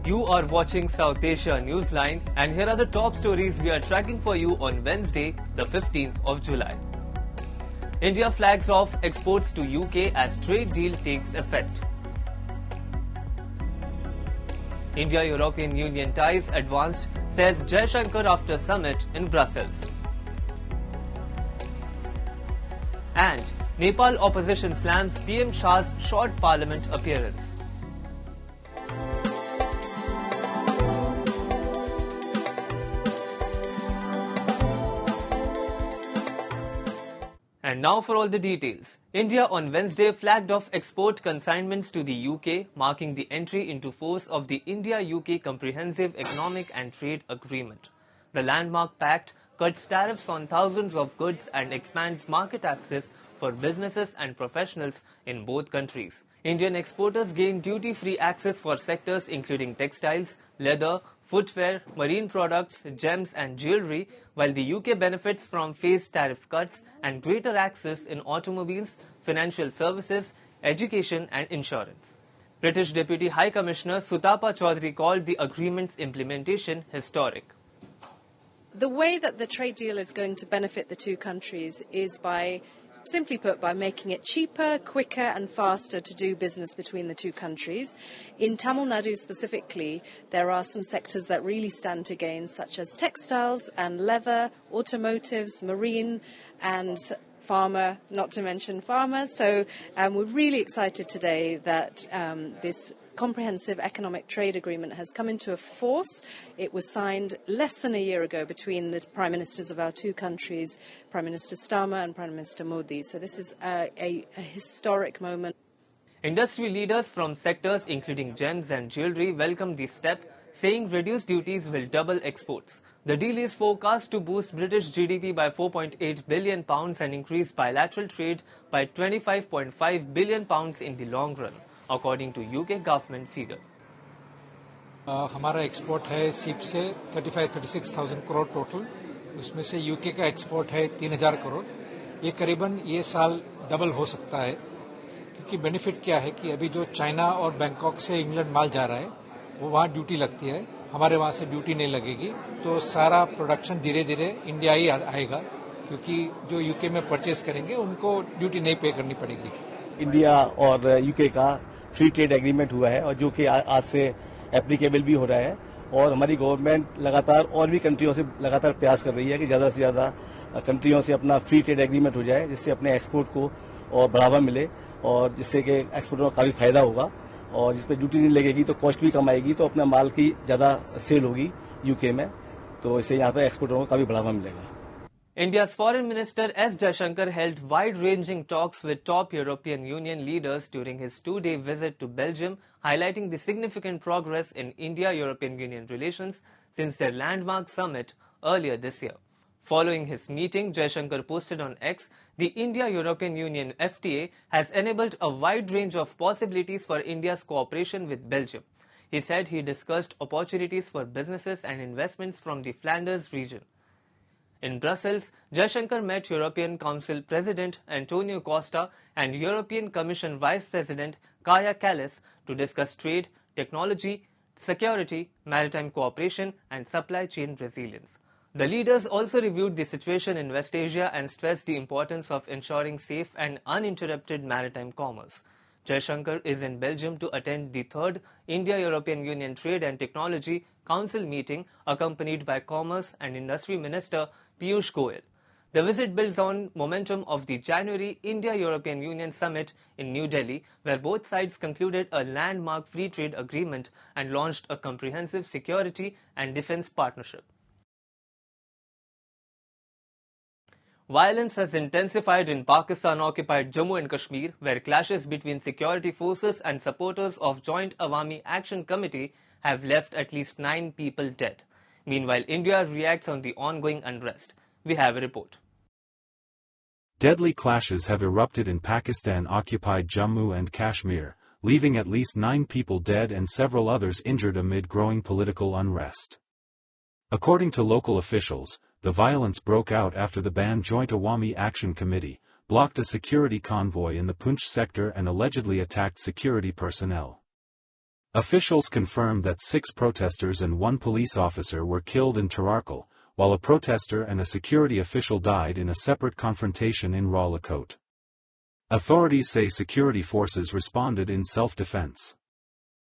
You are watching South Asia Newsline, and here are the top stories we are tracking for you on Wednesday, the 15th of July. India flags off exports to UK as trade deal takes effect. India-European Union ties advanced, says Jaishankar after summit in Brussels. And Nepal opposition slams PM Shah's short parliament appearance. And now for all the details. India on Wednesday flagged off export consignments to the UK, marking the entry into force of the India-UK Comprehensive Economic and Trade Agreement. The landmark pact cuts tariffs on thousands of goods and expands market access for businesses and professionals in both countries. Indian exporters gain duty-free access for sectors including textiles, leather, footwear, marine products, gems and jewellery, while the UK benefits from phased tariff cuts and greater access in automobiles, financial services, education and insurance. British Deputy High Commissioner Sutapa Chaudhary called the agreement's implementation historic. The way that the trade deal is going to benefit the two countries is simply put, by making it cheaper, quicker and faster to do business between the two countries. In Tamil Nadu specifically, there are some sectors that really stand to gain, such as textiles and leather, automotives, marine and pharma, not to mention pharma. So we're really excited today that this comprehensive economic trade agreement has come into force. It was signed less than a year ago between the Prime Ministers of our two countries, Prime Minister Starmer and Prime Minister Modi. So this is a historic moment. Industry leaders from sectors including gems and jewellery welcomed the step, saying reduced duties will double exports. The deal is forecast to boost British GDP by £4.8 billion and increase bilateral trade by £25.5 billion in the long run, according to UK government figure. हमारा export है सीप से 35-36,000 crore total, उसमें से UK का export है 3,000 करोड़. ये करीबन ये साल डबल हो सकता है, क्योंकि बेनिफिट क्या है कि अभी जो चाइना और बैंकॉक से इंग्लैंड माल जा रहा है वो वहाँ ड्यूटी लगती है, हमारे वहाँ से ड्यूटी नहीं लगेगी, तो सारा प्रोडक्शन धीरे धीरे इंडिया ही आएगा, क्योंकि जो यूके में परचेज करेंगे उनको ड्यूटी नहीं पे करनी पड़ेगी. इंडिया और यूके का फ्री ट्रेड एग्रीमेंट हुआ है और जो कि आज से एप्लीकेबल भी हो रहा है, और हमारी गवर्नमेंट लगातार और भी कंट्रियों से लगातार प्रयास कर रही है कि ज़्यादा से ज़्यादा कंट्रियों से अपना फ्री ट्रेड एग्रीमेंट हो जाए, जिससे अपने एक्सपोर्ट को और बढ़ावा मिले और जिससे कि एक्सपोर्टरों को काफ़ी फायदा होगा, और जिस पर ड्यूटी नहीं लगेगी तो कॉस्ट भी कम आएगी, तो अपने माल की ज़्यादा सेल होगी यूके में, तो इससे यहाँ पर एक्सपोर्टरों को काफ़ी बढ़ावा मिलेगा. India's Foreign Minister S. Jaishankar held wide-ranging talks with top European Union leaders during his two-day visit to Belgium, highlighting the significant progress in India-European Union relations since their landmark summit earlier this year. Following his meeting, Jaishankar posted on X, the India-European Union FTA has enabled a wide range of possibilities for India's cooperation with Belgium. He said he discussed opportunities for businesses and investments from the Flanders region. In Brussels, Jaishankar met European Council President Antonio Costa and European Commission Vice President Kaja Kallas to discuss trade, technology, security, maritime cooperation and supply chain resilience. The leaders also reviewed the situation in West Asia and stressed the importance of ensuring safe and uninterrupted maritime commerce. Jaishankar is in Belgium to attend the third India-European Union Trade and Technology Council meeting, accompanied by Commerce and Industry Minister Piyush Goyal. The visit builds on momentum of the January India-European Union Summit in New Delhi, where both sides concluded a landmark free trade agreement and launched a comprehensive security and defence partnership. Violence has intensified in Pakistan-occupied Jammu and Kashmir, where clashes between security forces and supporters of Joint Awami Action Committee have left at least 9 people dead. Meanwhile, India reacts on the ongoing unrest. We have a report. Deadly clashes have erupted in Pakistan-occupied Jammu and Kashmir, leaving at least 9 people dead and several others injured amid growing political unrest. According to local officials, the violence broke out after the banned Joint Awami Action Committee blocked a security convoy in the Poonch sector and allegedly attacked security personnel. Officials confirmed that 6 protesters and 1 police officer were killed in Tarakal, while a protester and a security official died in a separate confrontation in Rawalakot. Authorities say security forces responded in self-defense.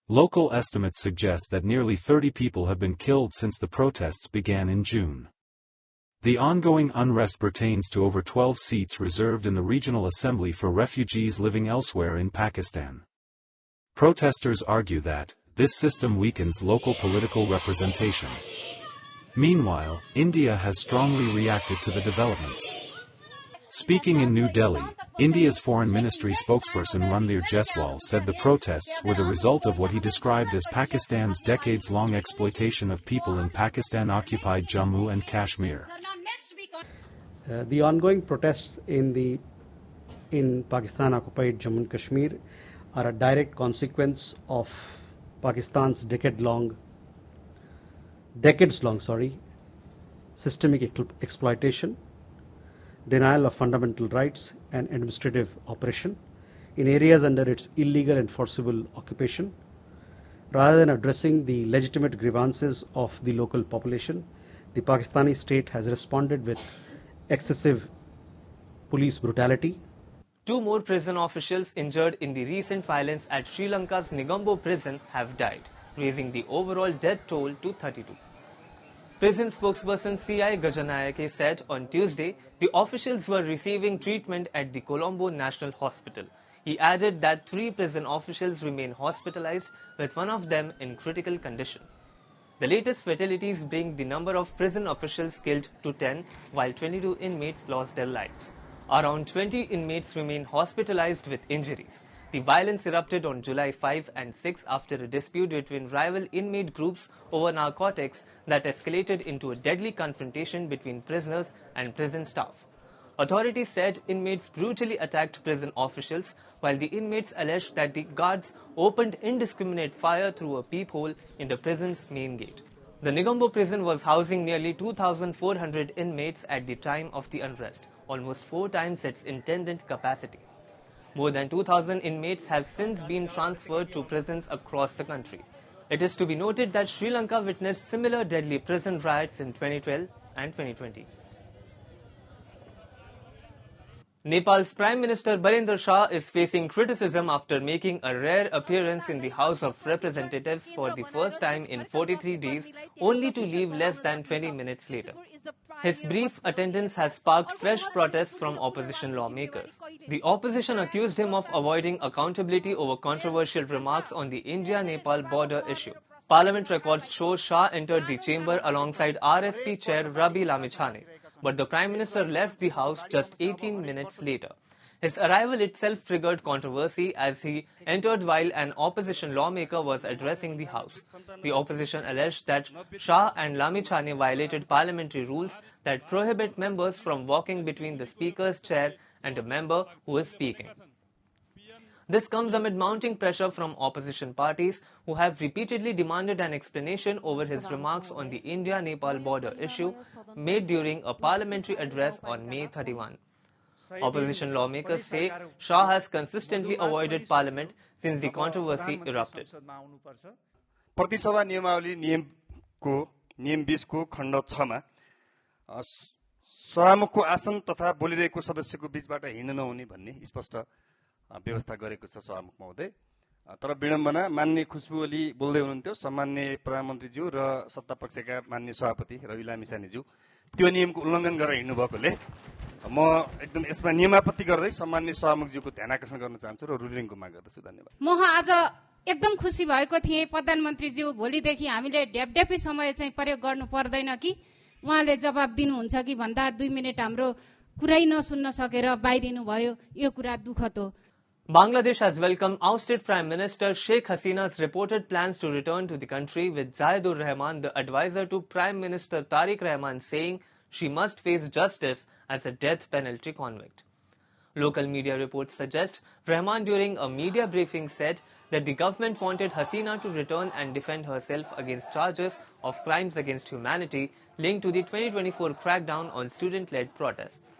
Local estimates suggest that nearly 30 people have been killed since the protests began in June. The ongoing unrest pertains to over 12 seats reserved in the Regional Assembly for refugees living elsewhere in Pakistan. Protesters argue that this system weakens local political representation. Meanwhile, India has strongly reacted to the developments. Speaking in New Delhi, India's Foreign Ministry spokesperson Ranveer Jaiswal said the protests were the result of what he described as Pakistan's decades-long exploitation of people in Pakistan-occupied Jammu and Kashmir. The ongoing protests in Pakistan-occupied Jammu and Kashmir are a direct consequence of Pakistan's decades-long systemic exploitation, denial of fundamental rights and administrative oppression in areas under its illegal and forcible occupation. Rather than addressing the legitimate grievances of the local population, the Pakistani state has responded with excessive police brutality. 2 more prison officials injured in the recent violence at Sri Lanka's Negombo Prison have died, raising the overall death toll to 32. Prison spokesperson C.I. Gajanayake said on Tuesday the officials were receiving treatment at the Colombo National Hospital. He added that 3 prison officials remain hospitalized, with one of them in critical condition. The latest fatalities bring the number of prison officials killed to 10, while 22 inmates lost their lives. Around 20 inmates remain hospitalized with injuries. The violence erupted on July 5 and 6 after a dispute between rival inmate groups over narcotics that escalated into a deadly confrontation between prisoners and prison staff. Authorities said inmates brutally attacked prison officials, while the inmates alleged that the guards opened indiscriminate fire through a peephole in the prison's main gate. The Negombo prison was housing nearly 2,400 inmates at the time of the unrest, almost 4 times its intended capacity. More than 2,000 inmates have since been transferred to prisons across the country. It is to be noted that Sri Lanka witnessed similar deadly prison riots in 2012 and 2020. Nepal's Prime Minister Balendra Shah is facing criticism after making a rare appearance in the House of Representatives for the first time in 43 days, only to leave less than 20 minutes later. His brief attendance has sparked fresh protests from opposition lawmakers. The opposition accused him of avoiding accountability over controversial remarks on the India-Nepal border issue. Parliament records show Shah entered the chamber alongside RSP chair Rabi Lamichhane, but the Prime Minister left the House just 18 minutes later. His arrival itself triggered controversy as he entered while an opposition lawmaker was addressing the House. The opposition alleged that Shah and Lamichhane violated parliamentary rules that prohibit members from walking between the Speaker's chair and a member who is speaking. This comes amid mounting pressure from opposition parties who have repeatedly demanded an explanation over his remarks on the India-Nepal border issue made during a parliamentary address on May 31. Opposition lawmakers say Shah has consistently avoided parliament since the controversy erupted. प्रतिसभा नियमावली नियम 20 को खण्ड 6 मा सभामुखको आसन तथा बोलिरहेको सदस्यको बीचबाट हिँड्न नहुने भन्ने स्पष्ट व्यवस्था गरेको छ सभामुख महोदय। तर विडम्बना माननीय खुशबु ओली बोल्दै हुनुहुन्थ्यो, सम्माननीय प्रधानमन्त्रीज्यू र सत्तापक्षका माननीय सभापति रवि लामिछानेज्यू त्यो नियमको उल्लङ्घन गरेर हिँड्नु भएकोले म एकदम यसमा नियमापत्ति गर्दै सम्माननीय सभामुखज्यूको ध्यान आकर्षण गर्न चाहन्छु र रुलिङको माग गर्दछु। धन्यवाद। म आज एकदम खुसी भएको थिएँ प्रधानमन्त्रीज्यू भोलिदेखि हामीले ढ्यापढ्यापी समय चाहिँ प्रयोग गर्नु पर्दैन कि उहाँले जवाब दिनुहुन्छ कि भन्दा 2 मिनेट हाम्रो कुरै नसुन्न सकेर बाहिरिनु भयो, यो कुरा दुःखद हो। Bangladesh has welcomed ousted Prime Minister Sheikh Hasina's reported plans to return to the country, with Zahed Ur Rahman, the advisor to Prime Minister Tariq Rahman, saying she must face justice as a death penalty convict. Local media reports suggest Rahman during a media briefing said that the government wanted Hasina to return and defend herself against charges of crimes against humanity linked to the 2024 crackdown on student-led protests.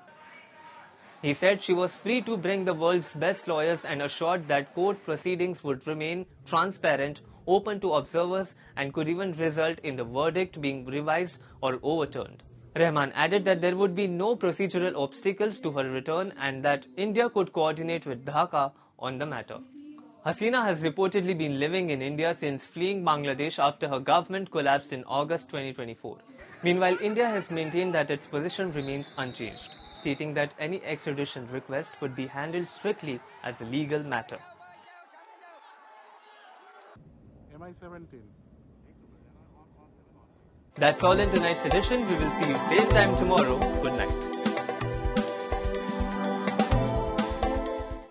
He said she was free to bring the world's best lawyers and assured that court proceedings would remain transparent, open to observers, and could even result in the verdict being revised or overturned. Rahman added that there would be no procedural obstacles to her return and that India could coordinate with Dhaka on the matter. Hasina has reportedly been living in India since fleeing Bangladesh after her government collapsed in August 2024. Meanwhile, India has maintained that its position remains unchanged, stating that any extradition request would be handled strictly as a legal matter. MI-17. That's all in tonight's edition. We will see you same time tomorrow. Good night.